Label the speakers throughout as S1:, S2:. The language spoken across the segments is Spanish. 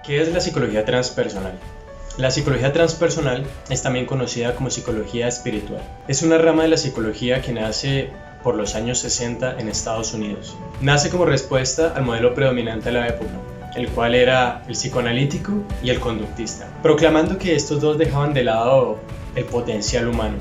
S1: ¿Qué es la psicología transpersonal? La psicología transpersonal es también conocida como psicología espiritual. Es una rama de la psicología que nace por los años 60 en Estados Unidos. Nace como respuesta al modelo predominante de la época, el cual era el psicoanalítico y el conductista, proclamando que estos dos dejaban de lado el potencial humano,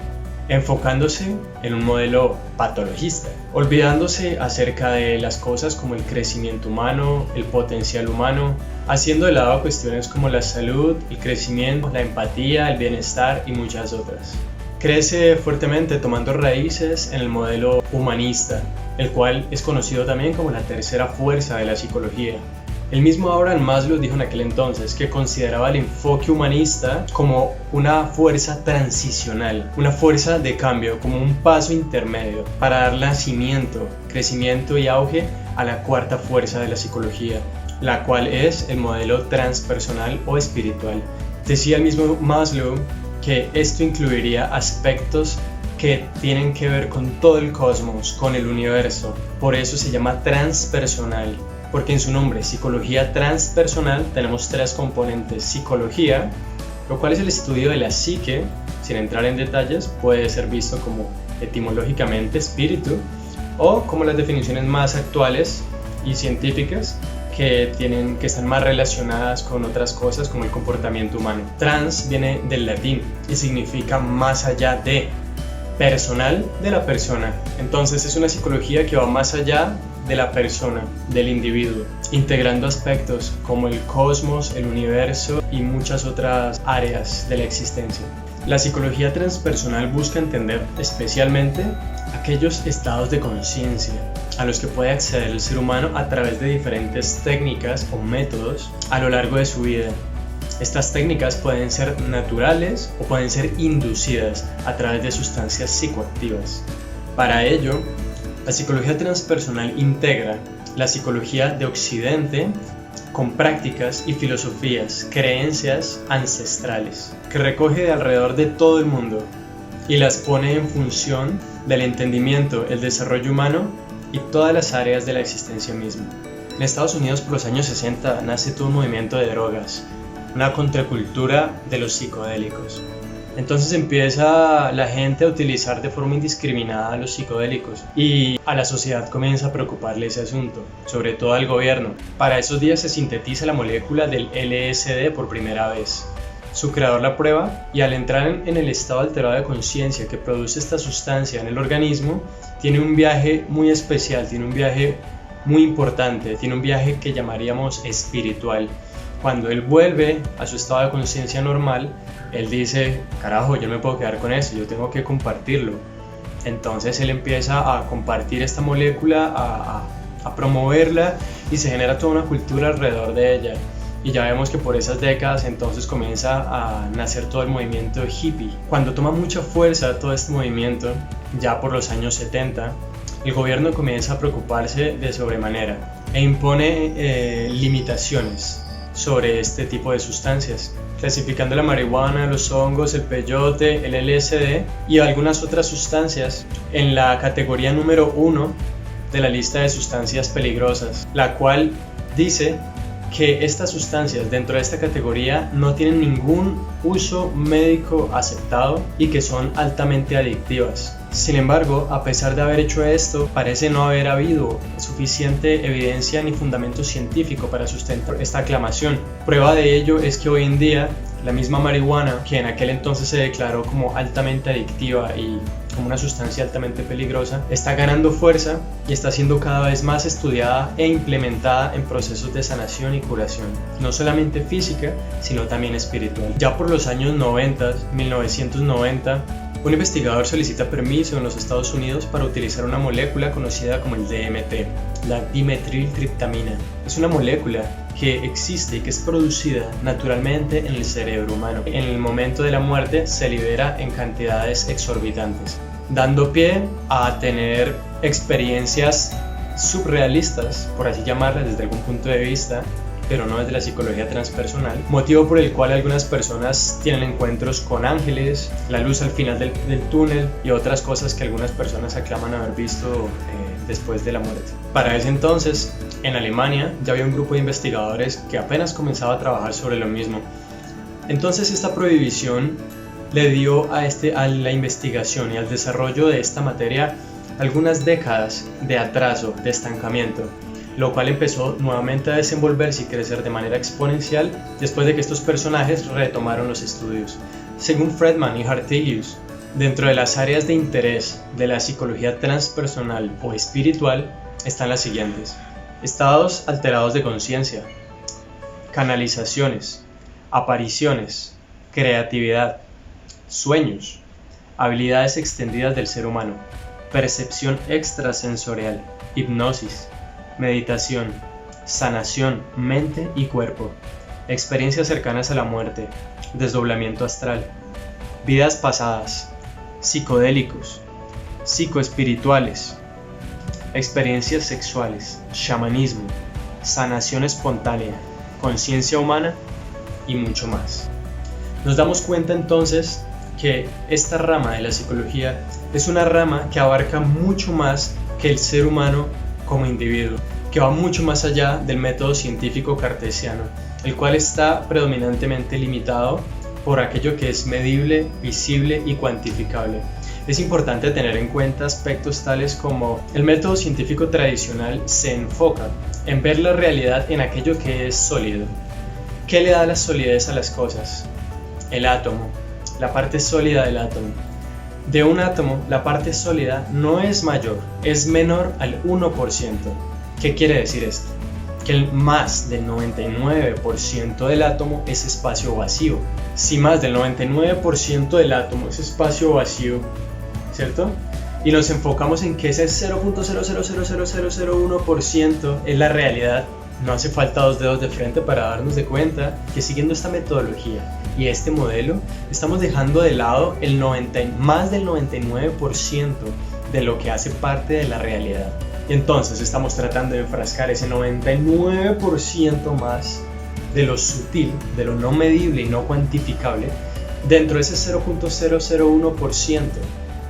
S1: enfocándose en un modelo patologista, olvidándose acerca de las cosas como el crecimiento humano, el potencial humano, haciendo de lado cuestiones como la salud, el crecimiento, la empatía, el bienestar y muchas otras. Crece fuertemente tomando raíces en el modelo humanista, el cual es conocido también como la tercera fuerza de la psicología. El mismo Abraham Maslow dijo en aquel entonces que consideraba el enfoque humanista como una fuerza transicional, una fuerza de cambio, como un paso intermedio para dar nacimiento, crecimiento y auge a la cuarta fuerza de la psicología, la cual es el modelo transpersonal o espiritual. Decía el mismo Maslow que esto incluiría aspectos que tienen que ver con todo el cosmos, con el universo. Por eso se llama transpersonal, porque en su nombre, psicología transpersonal, tenemos tres componentes. Psicología, lo cual es el estudio de la psique, sin entrar en detalles, puede ser visto como etimológicamente espíritu, o como las definiciones más actuales y científicas que están más relacionadas con otras cosas como el comportamiento humano. Trans viene del latín y significa más allá de, personal de la persona. Entonces es una psicología que va más allá de la persona, del individuo, integrando aspectos como el cosmos, el universo y muchas otras áreas de la existencia. La psicología transpersonal busca entender especialmente aquellos estados de conciencia a los que puede acceder el ser humano a través de diferentes técnicas o métodos a lo largo de su vida. Estas técnicas pueden ser naturales o pueden ser inducidas a través de sustancias psicoactivas. Para ello, la psicología transpersonal integra la psicología de Occidente con prácticas y filosofías, creencias ancestrales, que recoge de alrededor de todo el mundo y las pone en función del entendimiento, el desarrollo humano y todas las áreas de la existencia misma. En Estados Unidos por los años 60 nace todo un movimiento de drogas, una contracultura de los psicodélicos. Entonces empieza la gente a utilizar de forma indiscriminada los psicodélicos y a la sociedad comienza a preocuparle ese asunto, sobre todo al gobierno. Para esos días se sintetiza la molécula del LSD por primera vez. Su creador la prueba y al entrar en el estado alterado de conciencia que produce esta sustancia en el organismo, tiene un viaje muy especial, tiene un viaje muy importante, tiene un viaje que llamaríamos espiritual. Cuando él vuelve a su estado de conciencia normal, él dice, carajo, yo no me puedo quedar con eso, yo tengo que compartirlo. Entonces él empieza a compartir esta molécula, a promoverla y se genera toda una cultura alrededor de ella. Y ya vemos que por esas décadas entonces comienza a nacer todo el movimiento hippie. Cuando toma mucha fuerza todo este movimiento, ya por los años 70, el gobierno comienza a preocuparse de sobremanera e impone limitaciones sobre este tipo de sustancias, clasificando la marihuana, los hongos, el peyote, el LSD y algunas otras sustancias en la categoría número 1 de la lista de sustancias peligrosas, la cual dice que estas sustancias dentro de esta categoría no tienen ningún uso médico aceptado y que son altamente adictivas. Sin embargo, a pesar de haber hecho esto, parece no haber habido suficiente evidencia ni fundamento científico para sustentar esta aclamación. Prueba de ello es que hoy en día la misma marihuana, que en aquel entonces se declaró como altamente adictiva y como una sustancia altamente peligrosa, está ganando fuerza y está siendo cada vez más estudiada e implementada en procesos de sanación y curación, no solamente física, sino también espiritual. Ya por los años 1990, un investigador solicita permiso en los Estados Unidos para utilizar una molécula conocida como el DMT, la dimetiltriptamina. Es una molécula que existe y que es producida naturalmente en el cerebro humano. En el momento de la muerte se libera en cantidades exorbitantes, dando pie a tener experiencias surrealistas, por así llamarlas desde algún punto de vista, pero no desde la psicología transpersonal, motivo por el cual algunas personas tienen encuentros con ángeles, la luz al final del túnel y otras cosas que algunas personas aclaman haber visto después de la muerte. Para ese entonces, en Alemania ya había un grupo de investigadores que apenas comenzaba a trabajar sobre lo mismo. Entonces esta prohibición le dio a la investigación y al desarrollo de esta materia algunas décadas de atraso, de estancamiento, lo cual empezó nuevamente a desenvolverse y crecer de manera exponencial después de que estos personajes retomaron los estudios. Según Friedman y Hartelius, dentro de las áreas de interés de la psicología transpersonal o espiritual están las siguientes: estados alterados de conciencia, canalizaciones, apariciones, creatividad, sueños, habilidades extendidas del ser humano, percepción extrasensorial, hipnosis, meditación, sanación, mente y cuerpo, experiencias cercanas a la muerte, desdoblamiento astral, vidas pasadas, psicodélicos, psicoespirituales, experiencias sexuales, chamanismo, sanación espontánea, conciencia humana y mucho más. Nos damos cuenta entonces que esta rama de la psicología es una rama que abarca mucho más que el ser humano como individuo, que va mucho más allá del método científico cartesiano, el cual está predominantemente limitado por aquello que es medible, visible y cuantificable. Es importante tener en cuenta aspectos tales como el método científico tradicional se enfoca en ver la realidad en aquello que es sólido. ¿Qué le da la solidez a las cosas? El átomo, la parte sólida del átomo. De un átomo, la parte sólida no es mayor, es menor al 1%. ¿Qué quiere decir esto? Que más del 99% del átomo es espacio vacío. Si más del 99% del átomo es espacio vacío, ¿cierto? Y nos enfocamos en que ese 0.0000001% es la realidad, no hace falta dos dedos de frente para darnos de cuenta que siguiendo esta metodología y este modelo, estamos dejando de lado más del 99% de lo que hace parte de la realidad. Y entonces estamos tratando de enfrascar ese 99% más de lo sutil, de lo no medible y no cuantificable, dentro de ese 0.001%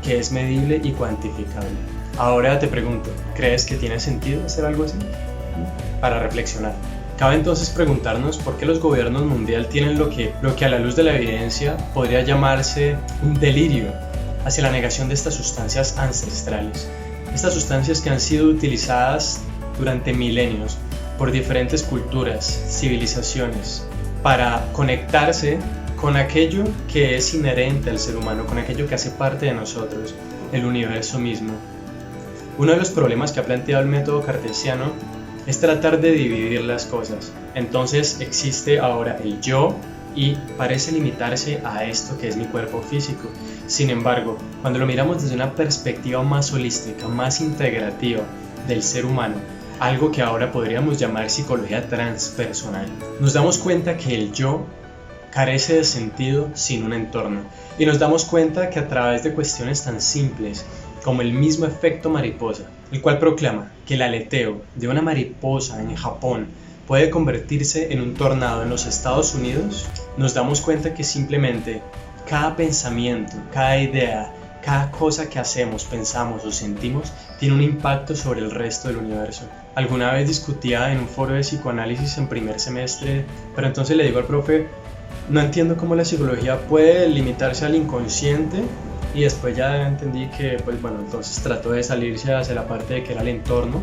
S1: que es medible y cuantificable. Ahora te pregunto, ¿crees que tiene sentido hacer algo así? Para reflexionar. Cabe entonces preguntarnos por qué los gobiernos mundiales tienen lo que a la luz de la evidencia podría llamarse un delirio hacia la negación de estas sustancias ancestrales. Estas sustancias que han sido utilizadas durante milenios por diferentes culturas, civilizaciones, para conectarse con aquello que es inherente al ser humano, con aquello que hace parte de nosotros, el universo mismo. Uno de los problemas que ha planteado el método cartesiano es tratar de dividir las cosas. Entonces existe ahora el yo y parece limitarse a esto que es mi cuerpo físico. Sin embargo, cuando lo miramos desde una perspectiva más holística, más integrativa del ser humano, algo que ahora podríamos llamar psicología transpersonal, nos damos cuenta que el yo carece de sentido sin un entorno, y nos damos cuenta que a través de cuestiones tan simples como el mismo efecto mariposa, el cual proclama que el aleteo de una mariposa en Japón puede convertirse en un tornado en los Estados Unidos, nos damos cuenta que simplemente cada pensamiento, cada idea, cada cosa que hacemos, pensamos o sentimos tiene un impacto sobre el resto del universo. Alguna vez discutía en un foro de psicoanálisis en primer semestre, pero entonces le digo al profe, no entiendo cómo la psicología puede limitarse al inconsciente, y después ya entendí que, pues bueno, entonces trató de salirse hacia la parte de que era el entorno,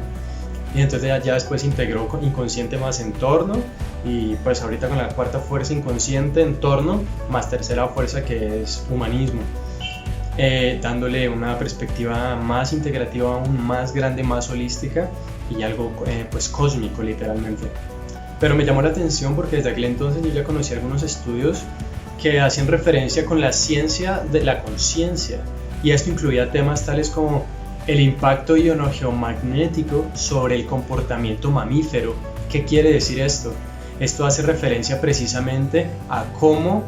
S1: y entonces ya después integró inconsciente más entorno, y pues ahorita con la cuarta fuerza inconsciente, entorno, más tercera fuerza que es humanismo, dándole una perspectiva más integrativa, aún más grande, más holística y algo pues cósmico literalmente. Pero me llamó la atención porque desde aquel entonces yo ya conocí algunos estudios que hacían referencia con la ciencia de la conciencia, y esto incluía temas tales como el impacto ionogeomagnético sobre el comportamiento mamífero. ¿Qué quiere decir esto? Esto hace referencia precisamente a cómo,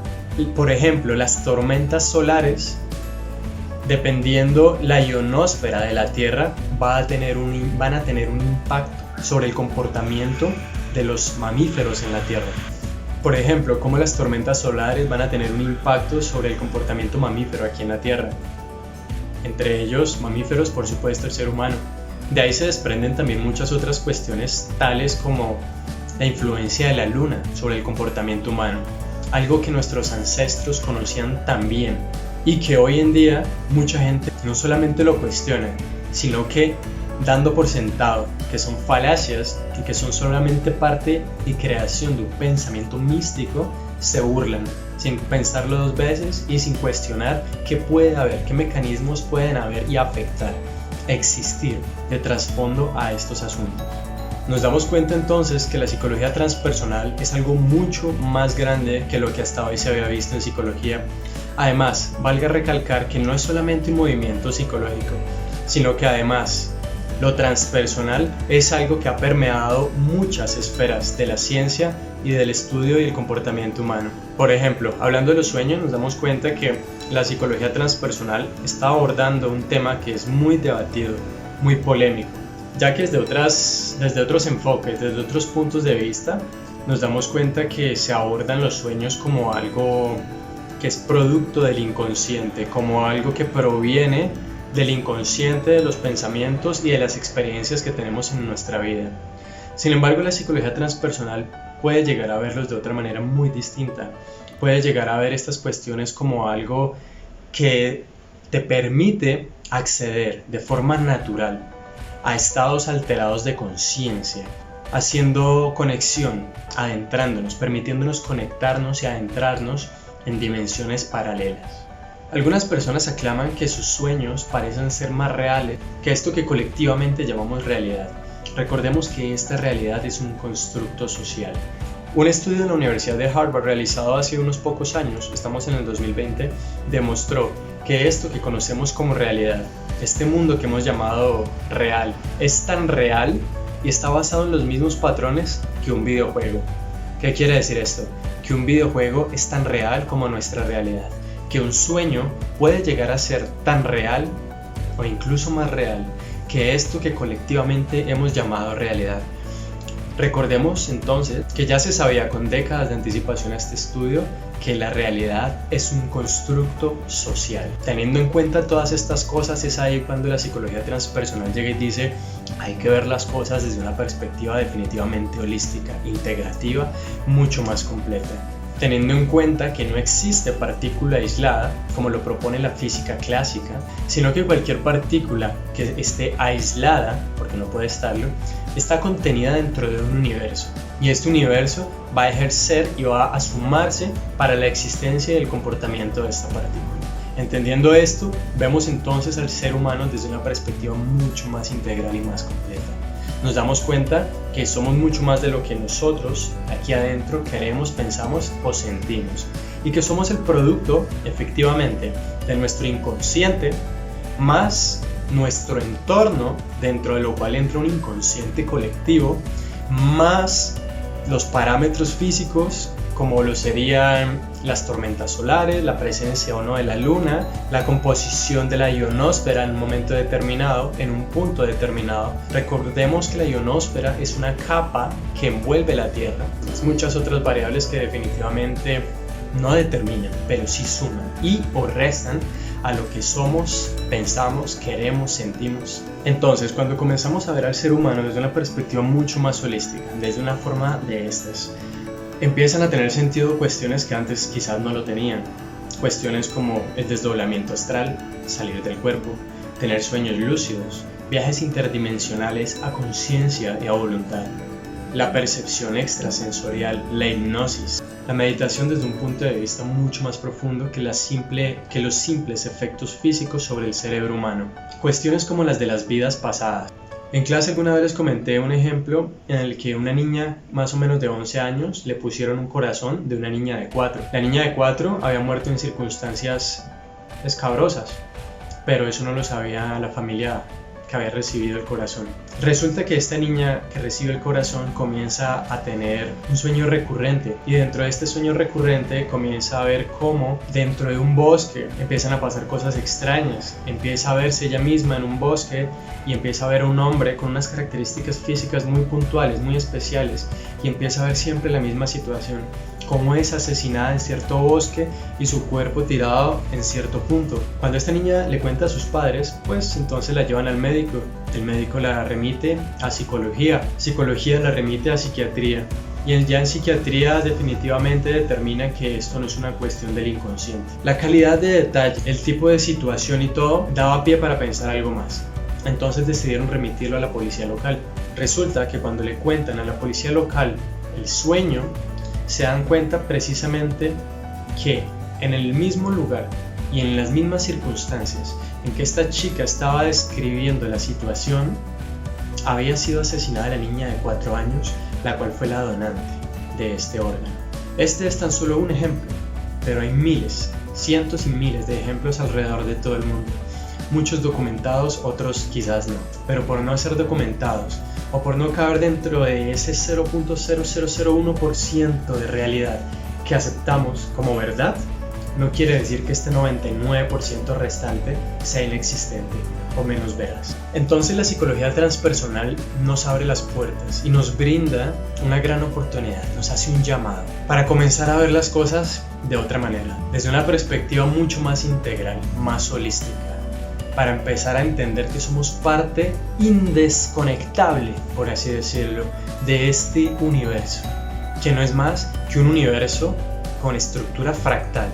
S1: por ejemplo, las tormentas solares, dependiendo la ionosfera de la Tierra, van a tener un impacto sobre el comportamiento de los mamíferos en la Tierra. Por ejemplo, cómo las tormentas solares van a tener un impacto sobre el comportamiento mamífero aquí en la Tierra. Entre ellos, mamíferos, por supuesto, el ser humano. De ahí se desprenden también muchas otras cuestiones, tales como la influencia de la luna sobre el comportamiento humano, algo que nuestros ancestros conocían tan bien y que hoy en día mucha gente no solamente lo cuestiona, sino que dando por sentado que son falacias y que son solamente parte y creación de un pensamiento místico, se burlan sin pensarlo dos veces y sin cuestionar qué puede haber, qué mecanismos pueden haber y afectar, existir de trasfondo a estos asuntos. Nos damos cuenta entonces que la psicología transpersonal es algo mucho más grande que lo que hasta hoy se había visto en psicología. Además, valga recalcar que no es solamente un movimiento psicológico, sino que además lo transpersonal es algo que ha permeado muchas esferas de la ciencia y del estudio y el comportamiento humano. Por ejemplo, hablando de los sueños, nos damos cuenta que la psicología transpersonal está abordando un tema que es muy debatido, muy polémico, ya que desde otros enfoques, desde otros puntos de vista, nos damos cuenta que se abordan los sueños como algo que es producto del inconsciente, como algo que proviene del inconsciente, de los pensamientos y de las experiencias que tenemos en nuestra vida. Sin embargo, la psicología transpersonal puede llegar a verlos de otra manera muy distinta. Puede llegar a ver estas cuestiones como algo que te permite acceder de forma natural a estados alterados de conciencia, haciendo conexión, adentrándonos, permitiéndonos conectarnos y adentrarnos en dimensiones paralelas. Algunas personas aclaman que sus sueños parecen ser más reales que esto que colectivamente llamamos realidad. Recordemos que esta realidad es un constructo social. Un estudio de la Universidad de Harvard realizado hace unos pocos años, estamos en el 2020, demostró que esto que conocemos como realidad, este mundo que hemos llamado real, es tan real y está basado en los mismos patrones que un videojuego. ¿Qué quiere decir esto? Que un videojuego es tan real como nuestra realidad, que un sueño puede llegar a ser tan real o incluso más real que esto que colectivamente hemos llamado realidad. Recordemos entonces que ya se sabía con décadas de anticipación a este estudio que la realidad es un constructo social. Teniendo en cuenta todas estas cosas, es ahí cuando la psicología transpersonal llega y dice: hay que ver las cosas desde una perspectiva definitivamente holística, integrativa, mucho más completa. Teniendo en cuenta que no existe partícula aislada, como lo propone la física clásica, sino que cualquier partícula que esté aislada, porque no puede estarlo, está contenida dentro de un universo. Y este universo va a ejercer y va a sumarse para la existencia y el comportamiento de esta partícula. Entendiendo esto, vemos entonces al ser humano desde una perspectiva mucho más integral y más completa. Nos damos cuenta que somos mucho más de lo que nosotros aquí adentro queremos, pensamos o sentimos, y que somos el producto efectivamente de nuestro inconsciente más nuestro entorno, dentro de lo cual entra un inconsciente colectivo, más los parámetros físicos como lo serían las tormentas solares, la presencia o no de la luna, la composición de la ionosfera en un momento determinado, en un punto determinado. Recordemos que la ionosfera es una capa que envuelve la Tierra. Muchas otras variables que definitivamente no determinan, pero sí suman y o restan a lo que somos, pensamos, queremos, sentimos. Entonces, cuando comenzamos a ver al ser humano desde una perspectiva mucho más holística, desde una forma de estas, empiezan a tener sentido cuestiones que antes quizás no lo tenían. Cuestiones como el desdoblamiento astral, salir del cuerpo, tener sueños lúcidos, viajes interdimensionales a conciencia y a voluntad, la percepción extrasensorial, la hipnosis, la meditación desde un punto de vista mucho más profundo que los simples efectos físicos sobre el cerebro humano. Cuestiones como las de las vidas pasadas. En clase alguna vez les comenté un ejemplo en el que una niña más o menos de 11 años le pusieron un corazón de una niña de 4. La niña de 4 había muerto en circunstancias escabrosas, pero eso no lo sabía la familia que había recibido el corazón. Resulta que esta niña que recibe el corazón comienza a tener un sueño recurrente, y dentro de este sueño recurrente comienza a ver cómo dentro de un bosque empiezan a pasar cosas extrañas. Empieza a verse ella misma en un bosque y empieza a ver a un hombre con unas características físicas muy puntuales, muy especiales, y empieza a ver siempre la misma situación, cómo es asesinada en cierto bosque y su cuerpo tirado en cierto punto. Cuando esta niña le cuenta a sus padres, pues entonces la llevan al médico el médico la remite a psicología, psicología la remite a psiquiatría, y ya en psiquiatría definitivamente determina que esto no es una cuestión del inconsciente. La calidad de detalle, el tipo de situación y todo daba pie para pensar algo más. Entonces decidieron remitirlo a la policía local. Resulta que cuando le cuentan a la policía local el sueño, se dan cuenta precisamente que en el mismo lugar y en las mismas circunstancias en que esta chica estaba describiendo la situación, había sido asesinada la niña de 4 años, la cual fue la donante de este órgano. Este es tan solo un ejemplo, pero hay miles, cientos y miles de ejemplos alrededor de todo el mundo. Muchos documentados, otros quizás no, pero por no ser documentados o por no caber dentro de ese 0.0001% de realidad que aceptamos como verdad, no quiere decir que este 99% restante sea inexistente o menos veraz. Entonces la psicología transpersonal nos abre las puertas y nos brinda una gran oportunidad, nos hace un llamado para comenzar a ver las cosas de otra manera, desde una perspectiva mucho más integral, más holística, para empezar a entender que somos parte indesconectable, por así decirlo, de este universo, que no es más que un universo con estructura fractal,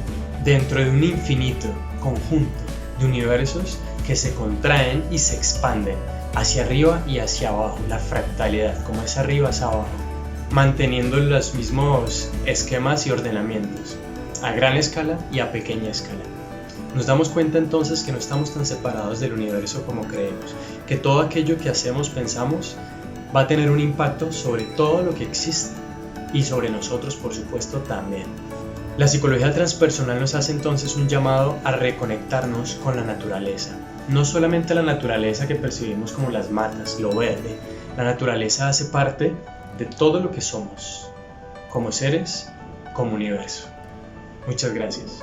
S1: dentro de un infinito conjunto de universos que se contraen y se expanden hacia arriba y hacia abajo, la fractalidad, como es arriba es abajo, manteniendo los mismos esquemas y ordenamientos, a gran escala y a pequeña escala. Nos damos cuenta entonces que no estamos tan separados del universo como creemos, que todo aquello que hacemos, pensamos, va a tener un impacto sobre todo lo que existe y sobre nosotros, por supuesto, también. La psicología transpersonal nos hace entonces un llamado a reconectarnos con la naturaleza. No solamente la naturaleza que percibimos como las matas, lo verde. La naturaleza hace parte de todo lo que somos, como seres, como universo. Muchas gracias.